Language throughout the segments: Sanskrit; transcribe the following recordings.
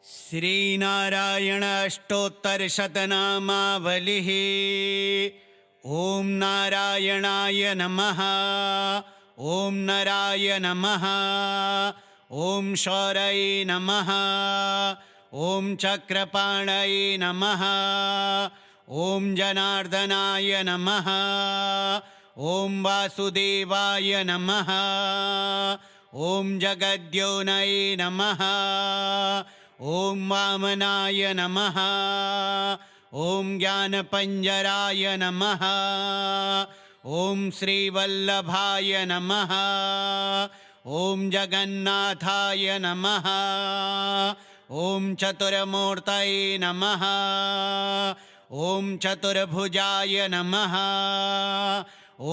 श्रीनारायण अष्टोत्तरशतनामावलिः। ॐ नारायणाय नमः। ॐ नराय नमः। ॐ शौरये नमः। ॐ चक्रपाणये नमः। ॐ जनार्दनाय नमः। ॐ वासुदेवाय नमः। ॐ जगद्योनये नमः। ॐ वामनाय नमः। ॐ ज्ञानपञ्जराय नमः। ॐ श्रीवल्लभाय नमः। ॐ जगन्नाथाय नमः। ॐ चतुर्मूर्तये नमः। ॐ चतुर्भुजाय नमः।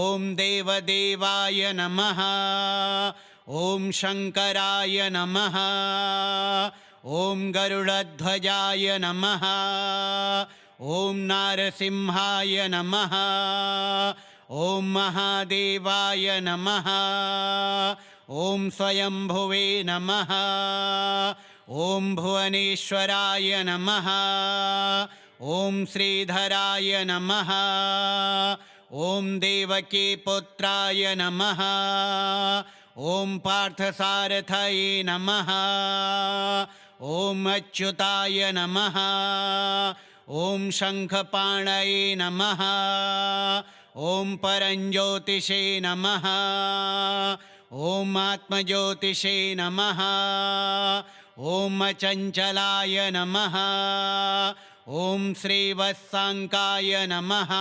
ॐ देवदेवाय नमः। ॐ शङ्कराय नमः। ॐ गरुडध्वजाय नमः। ॐ नारसिंहाय नमः। ॐ महादेवाय नमः। ॐ स्वयंभुवे नमः। ॐ भुवनेश्वराय नमः। ॐ श्रीधराय नमः। ॐ देवकीपुत्राय नमः। ॐ पार्थसारथये नमः। ॐ अच्युताय नमः। ॐ शङ्खपाणये नमः। ॐ परञ्ज्योतिषे नमः। ॐ आत्मज्योतिषे नमः। ॐ अचञ्चलाय नमः। ॐ श्रीवत्साङ्काय नमः।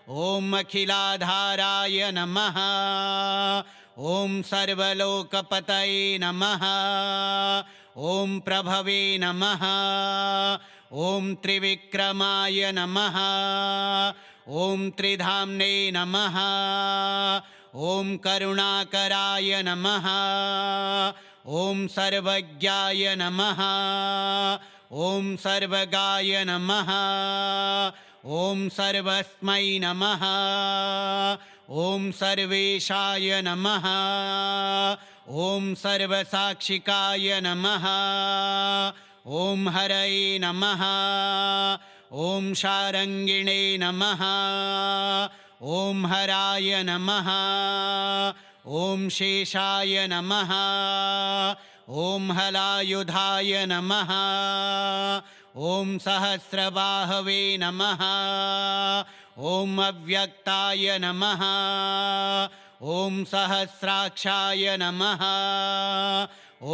ॐ अखिलाधाराय नमः। ॐ सर्वलोकपतये नमः। ॐ प्रभवे नमः। ॐ त्रिविक्रमाय नमः। ॐ त्रिधाम्ने नमः। ॐ करुणाकराय नमः। ॐ सर्वज्ञाय नमः। ॐ सर्वगाय नमः। ॐ सर्वस्मै नमः। ॐ सर्वेशाय नमः। ॐ सर्वसाक्षिकाय नमः। ॐ हरये नमः। ॐ शारङ्गिणे नमः। ॐ हराय नमः। ॐ शेषाय नमः। ॐ हलायुधाय नमः। ॐ सहस्रबाहवे नमः। ॐ अव्यक्ताय नमः। ॐ सहस्राक्षाय नमः।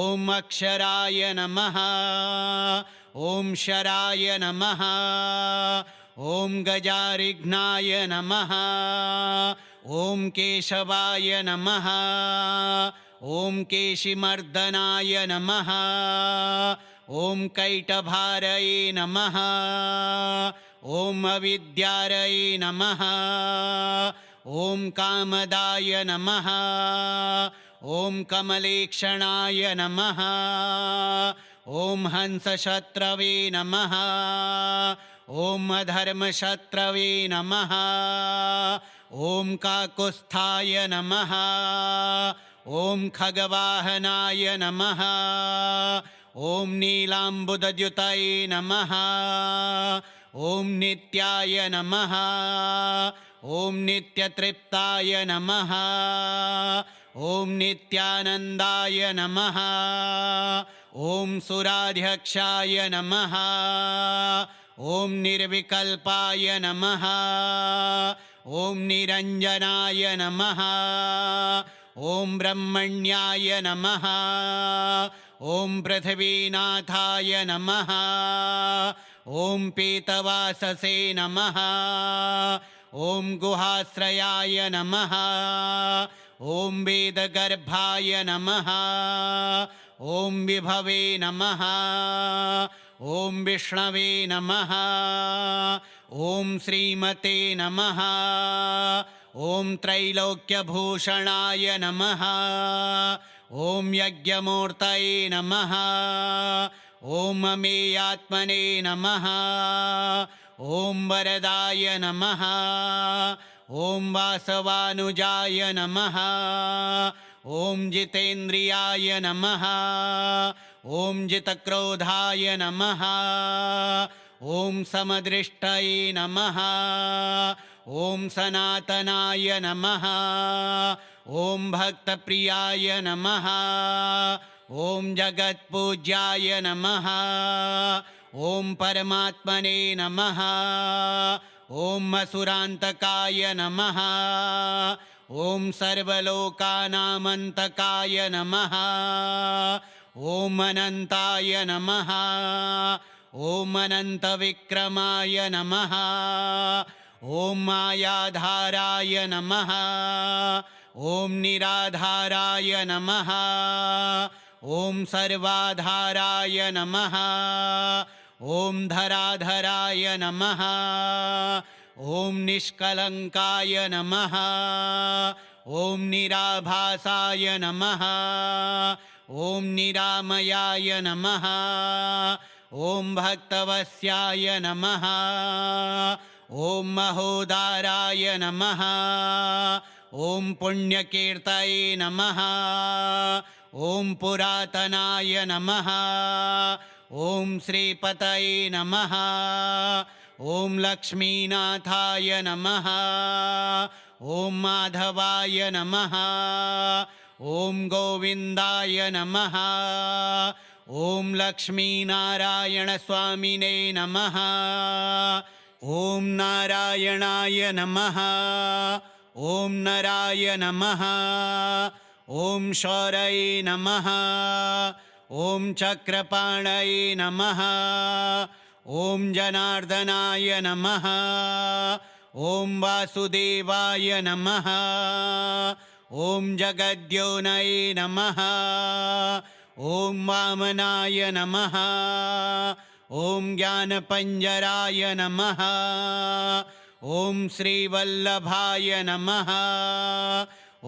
ॐ अक्षराय नमः। ॐ शराय नमः। ॐ गजारिघ्नाय नमः। ॐ केशवाय नमः। ॐ केशिमर्दनाय नमः। ॐ कैटभारये नमः। ॐ अविद्यारये नमः। ॐ कामदाय नमः। ॐ कमलेक्षणाय नमः। ॐ हंसशत्रवे नमः। ॐ अधर्मशत्रवे नमः। ॐ काकुत्स्थाय नमः। ॐ खगवाहनाय नमः। ॐ नीलाम्बुदद्युतये नमः। ॐ नित्याय नमः। ॐ नित्यतृप्ताय नमः। ॐ नित्यानन्दाय नमः। ॐ सुराध्यक्षाय नमः। ॐ निर्विकल्पाय नमः। ॐ निरञ्जनाय नमः। ॐ ब्रह्मण्याय नमः। ॐ पृथिवीनाथाय नमः। ॐ पीतवाससे नमः। ॐ गुहाश्रयाय नमः। ॐ वेदगर्भाय नमः। ॐ विभवे नमः। ॐ विष्णवे नमः। ॐ श्रीमते नमः। ॐ त्रैलोक्यभूषणाय नमः। ॐ यज्ञमूर्तये नमः। ॐ अमेयात्मने नमः। ॐ वरदाय नमः। ॐ वासवानुजाय नमः। ॐ जितेन्द्रियाय नमः। ॐ जितक्रोधाय नमः ॐ समदृष्टये नमः ॐ सनातनाय नमः ॐ भक्तप्रियाय नमः ॐ जगत्पूज्याय नमः ॐ परमात्मने नमः ॐ असुरान्तकाय नमः ॐ सर्वलोकानामन्तकाय नमः ॐ अनन्ताय नमः ॐ अनन्तविक्रमाय नमः ॐ मायाधाराय नमः ॐ निराधाराय नमः ॐ सर्वाधाराय नमः ॐ धराधराय नमः ॐ निष्कलङ्काय नमः ॐ निराभासाय नमः ॐ निरामयाय नमः ॐ भक्तवत्स्याय नमः ॐ महोदाराय नमः ॐ पुण्यकीर्तये नमः ॐ पुरातनाय नमः ॐ श्रीपतये नमः ॐ लक्ष्मीनाथाय नमः ॐ माधवाय नमः ॐ गोविन्दाय नमः ॐ लक्ष्मीनारायणस्वामिने नमः ॐ नारायणाय नमः ॐ नराय नमः ॐ शौरये नमः ॐ चक्रपाणये नमः ॐ जनार्दनाय नमः ॐ वासुदेवाय नमः ॐ जगद्योनये नमः ॐ वामनाय नमः ॐ ज्ञानपञ्जराय नमः ॐ श्रीवल्लभाय नमः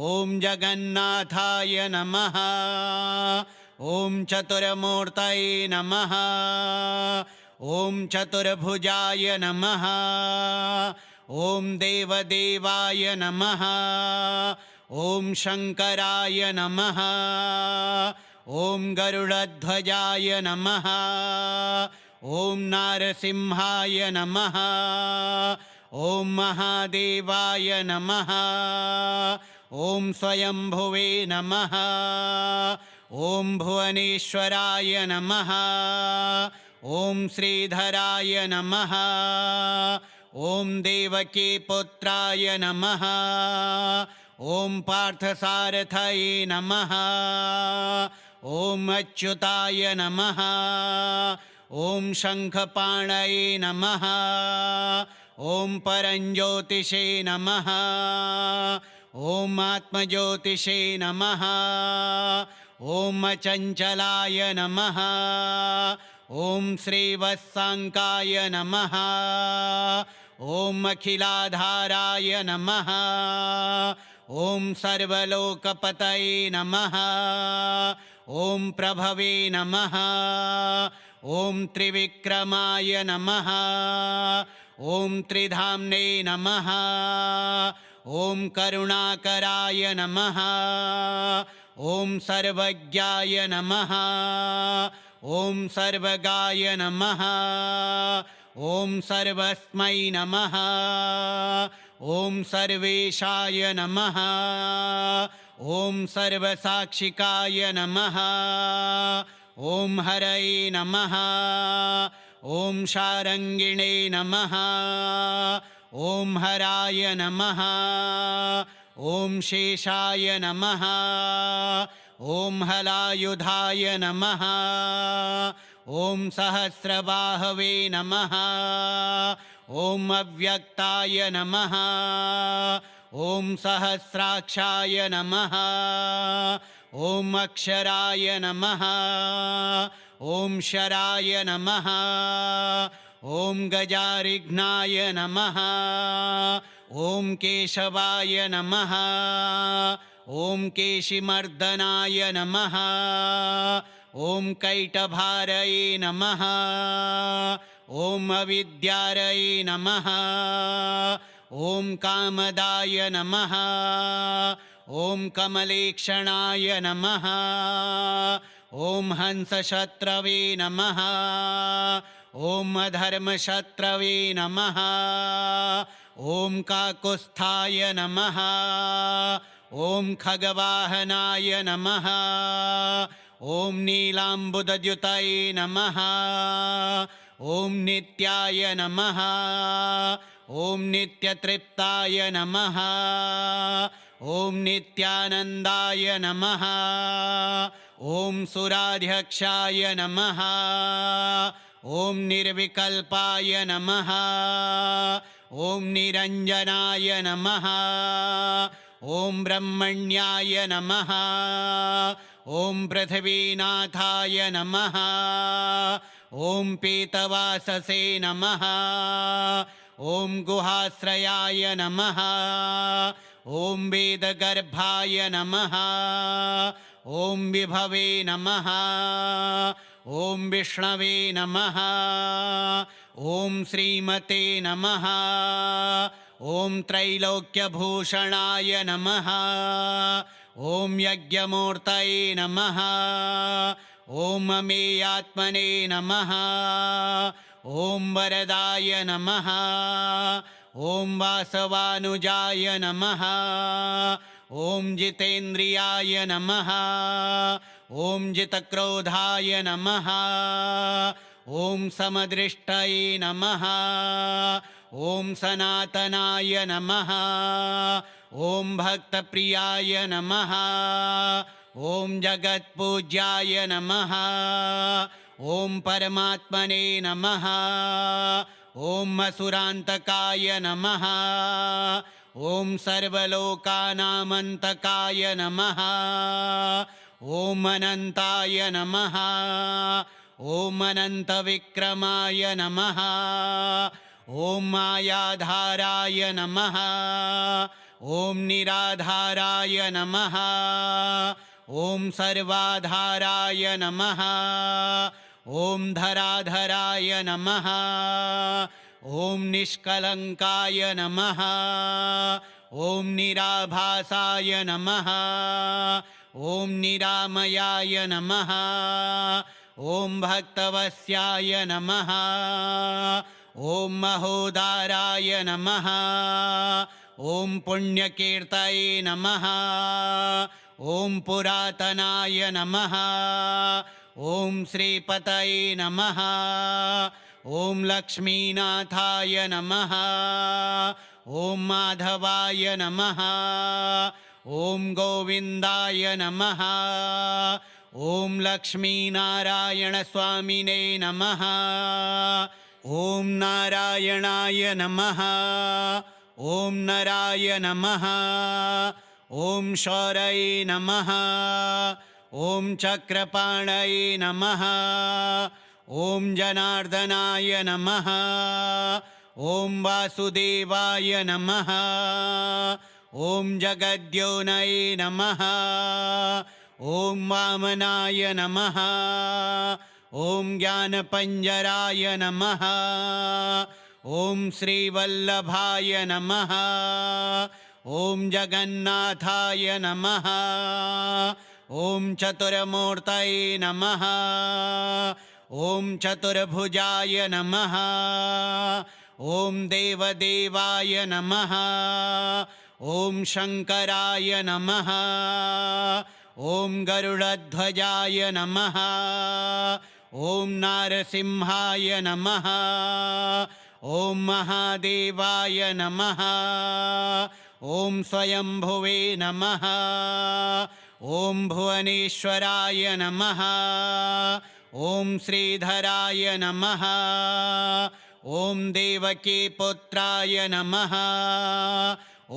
ॐ जगन्नाथाय नमः ॐ चतुर्मूर्तये नमः ॐ चतुर्भुजाय नमः ॐ देवदेवाय नमः ॐ शङ्कराय नमः ॐ गरुडध्वजाय नमः ॐ नारसिंहाय नमः ॐ महादेवाय नमः ॐ स्वयंभुवे नमः ॐ भुवनेश्वराय नमः ॐ श्रीधराय नमः ॐ देवकीपुत्राय नमः ॐ पार्थसारथये नमः ॐ अच्युताय नमः ॐ शङ्खपाणये नमः ॐ परञ्ज्योतिषे नमः ॐ आत्मज्योतिषे नमः ॐ अचञ्चलाय नमः ॐ श्रीवत्साङ्काय नमः ॐ अखिलाधाराय नमः ॐ सर्वलोकपतये नमः ॐ प्रभवे नमः ॐ त्रिविक्रमाय नमः ॐ त्रिधाम्ने नमः ॐ करुणाकराय नमः ॐ सर्वज्ञाय नमः ॐ सर्वगाय नमः ॐ सर्वस्मै नमः ॐ सर्वेशाय नमः ॐ सर्वसाक्षिकाय नमः ॐ हरये नमः ॐ शारङ्गिणे नमः ॐ हराय नमः ॐ शेषाय नमः ॐ हलायुधाय नमः ॐ सहस्रबाहवे नमः ॐ अव्यक्ताय नमः ॐ सहस्राक्षाय नमः ॐ अक्षराय नमः ॐ शराय नमः ॐ गजारिघ्नाय नमः ॐ केशवाय नमः ॐ केशिमर्दनाय नमः ॐ कैटभारये नमः ॐ अविद्यारये नमः ॐ कामदाय नमः ॐ कमलेक्षणाय नमः ॐ हंसशत्रवे नमः ॐ अधर्मशत्रवे नमः ॐ काकुत्स्थाय नमः ॐ खगवाहनाय नमः ॐ नीलाम्बुदद्युतये नमः ॐ नित्याय नमः ॐ नित्यतृप्ताय नमः ॐ नित्यानन्दाय नमः ॐ सुराध्यक्षाय नमः ॐ निर्विकल्पाय नमः ॐ निरञ्जनाय नमः ॐ ब्रह्मण्याय नमः ॐ पृथिवीनाथाय नमः ॐ पीतवाससे नमः ॐ गुहाश्रयाय नमः ॐ वेदगर्भाय नमः ॐ विभवे नमः ॐ विष्णवे नमः ॐ श्रीमते नमः ॐ त्रैलोक्यभूषणाय नमः ॐ यज्ञमूर्तये नमः ॐ अमेयात्मने नमः ॐ वरदाय नमः ॐ वासवानुजाय नमः ॐ जितेन्द्रियाय नमः ॐ जितक्रोधाय नमः ॐ समदृष्टये नमः ॐ सनातनाय नमः ॐ भक्तप्रियाय नमः ॐ जगत्पूज्याय नमः ॐ परमात्मने नमः ॐ असुरान्तकाय नमः ॐ सर्वलोकानामन्तकाय नमः ॐ अनन्ताय नमः ॐ अनन्तविक्रमाय नमः ॐ मायाधाराय नमः ॐ निराधाराय नमः ॐ सर्वाधाराय नमः ॐ धराधराय नमः ॐ निष्कलङ्काय नमः ॐ निराभासाय नमः ॐ निरामयाय नमः ॐ भक्तवत्स्याय नमः ॐ महोदाराय नमः ॐ पुण्यकीर्तये नमः ॐ पुरातनाय नमः ॐ श्रीपतये नमः ॐ लक्ष्मीनाथाय नमः ॐ माधवाय नमः ॐ गोविन्दाय नमः ॐ लक्ष्मीनारायणस्वामिने नमः ॐ नारायणाय नमः ॐ नराय नमः ॐ शौरये नमः ॐ चक्रपाणये नमः ॐ जनार्दनाय नमः ॐ वासुदेवाय नमः ॐ जगद्योनये नमः ॐ वामनाय नमः ॐ ज्ञानपञ्जराय नमः ॐ श्रीवल्लभाय नमः ॐ जगन्नाथाय नमः ॐ चतुर्मूर्तये नमः ॐ चतुर्भुजाय नमः ॐ देवदेवाय नमः ॐ शङ्कराय नमः ॐ गरुडध्वजाय नमः ॐ नारसिंहाय नमः ॐ महादेवाय नमः ॐ स्वयंभुवे नमः ॐ भुवनेश्वराय नमः ॐ श्रीधराय नमः ॐ देवकीपुत्राय नमः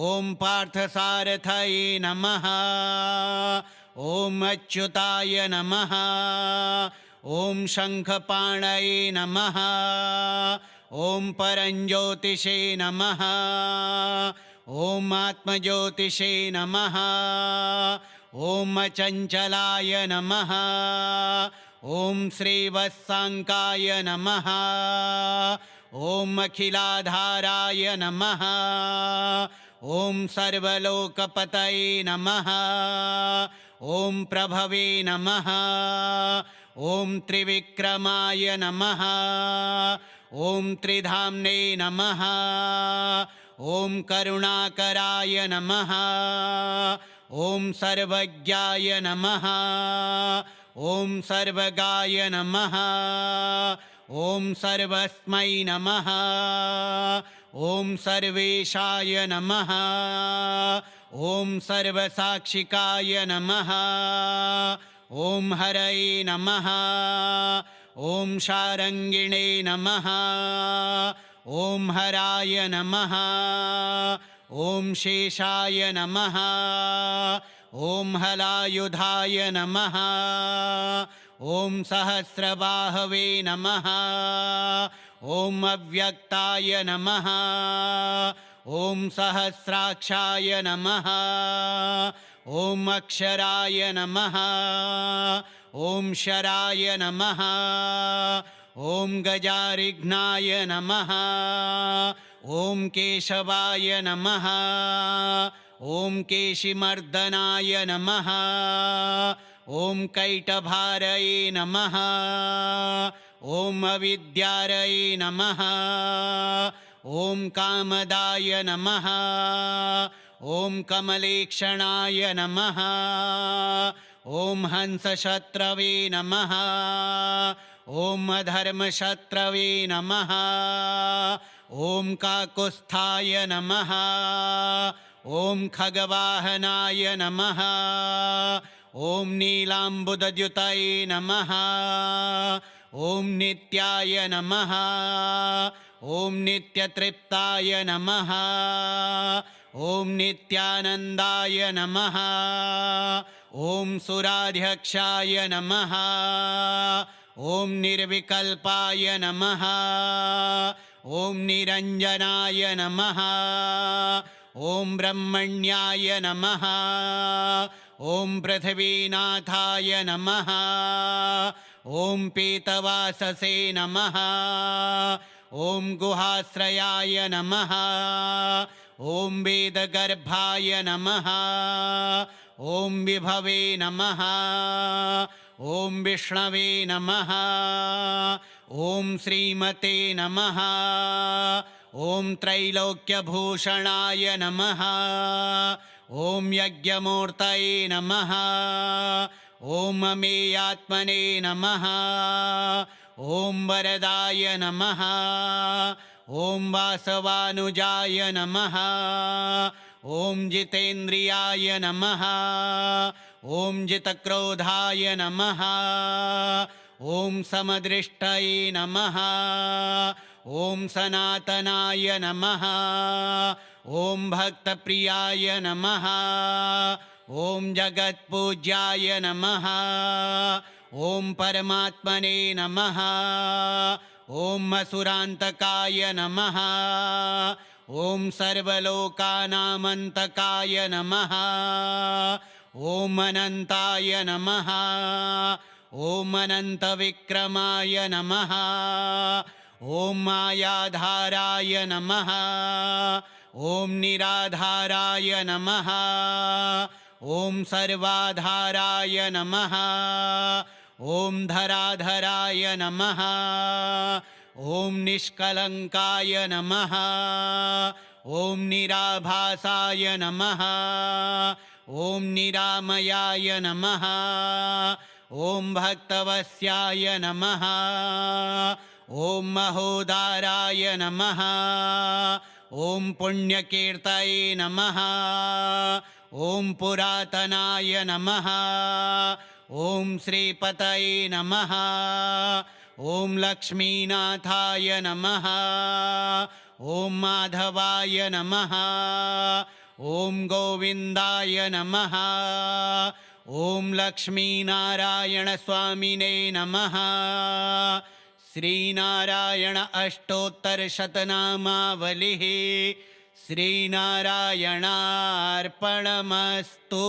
ॐ पार्थसारथये नमः ॐ अच्युताय नमः ॐ शङ्खपाणये नमः ॐ परञ्ज्योतिषे नमः ॐ आत्मज्योतिषे नमः ॐ अचञ्चलाय नमः ॐ श्रीवत्साङ्काय नमः ॐ अखिलाधाराय नमः ॐ सर्वलोकपतये नमः ॐ प्रभवे नमः ॐ त्रिविक्रमाय नमः ॐ त्रिधाम्ने नमः ॐ करुणाकराय नमः ॐ सर्वज्ञाय नमः ॐ सर्वगाय नमः ॐ सर्वस्मै नमः ॐ सर्वेशाय नमः ॐ सर्वसाक्षिकाय नमः ॐ हरये नमः ॐ शारङ्गिणे नमः ॐ हराय नमः ॐ शेषाय नमः ॐ हलायुधाय नमः ॐ सहस्रबाहवे नमः ॐ अव्यक्ताय नमः ॐ सहस्राक्षाय नमः ॐ अक्षराय नमः ॐ शराय नमः ॐ गजारिघ्नाय नमः ॐ केशवाय नमः ॐ केशिमर्दनाय नमः ॐ कैटभारये नमः ॐ अविद्यारये नमः ॐ कामदाय नमः ॐ कमलेक्षणाय नमः ॐ हंसशत्रवे नमः ॐ अधर्मशत्रवे नमः ॐ काकुत्स्थाय नमः ॐ खगवाहनाय नमः ॐ नीलाम्बुदद्युतये नमः ॐ नित्याय नमः ॐ नित्यतृप्ताय नमः ॐ नित्यानन्दाय नमः ॐ सुराध्यक्षाय नमः ॐ निर्विकल्पाय नमः ॐ निरञ्जनाय नमः ॐ ब्रह्मण्याय नमः ॐ पृथिवीनाथाय नमः ॐ पीतवाससे नमः ॐ गुहाश्रयाय नमः ॐ वेदगर्भाय नमः ॐ विभवे नमः ॐ विष्णवे नमः ॐ श्रीमते नमः ॐ त्रैलोक्यभूषणाय नमः ॐ यज्ञमूर्तये नमः ॐ अमेयात्मने नमः ॐ वरदाय नमः ॐ वासवानुजाय नमः ॐ जितेन्द्रियाय नमः ॐ जितक्रोधाय नमः ॐ समदृष्टये नमः ॐ सनातनाय नमः ॐ भक्तप्रियाय नमः ॐ जगत्पूज्याय नमः ॐ परमात्मने नमः ॐ असुरान्तकाय नमः ॐ सर्वलोकानामन्तकाय नमः ॐ अनन्ताय नमः ॐ अनन्तविक्रमाय नमः ॐ मायाधाराय नमः ॐ निराधाराय नमः ॐ सर्वाधाराय नमः ॐ धराधराय नमः ॐ निष्कलङ्काय नमः ॐ निराभासाय नमः ॐ निरामयाय नमः ॐ भक्तवत्स्याय नमः ॐ महोदाराय नमः ॐ पुण्यकीर्तये नमः ॐ पुरातनाय नमः ॐ श्रीपतये नमः ॐ लक्ष्मीनाथाय नमः ॐ माधवाय नमः ॐ गोविन्दाय नमः ॐ लक्ष्मीनारायणस्वामिने नमः श्रीनारायण अष्टोत्तरशतनामावलिः श्रीनारायणार्पणमस्तु।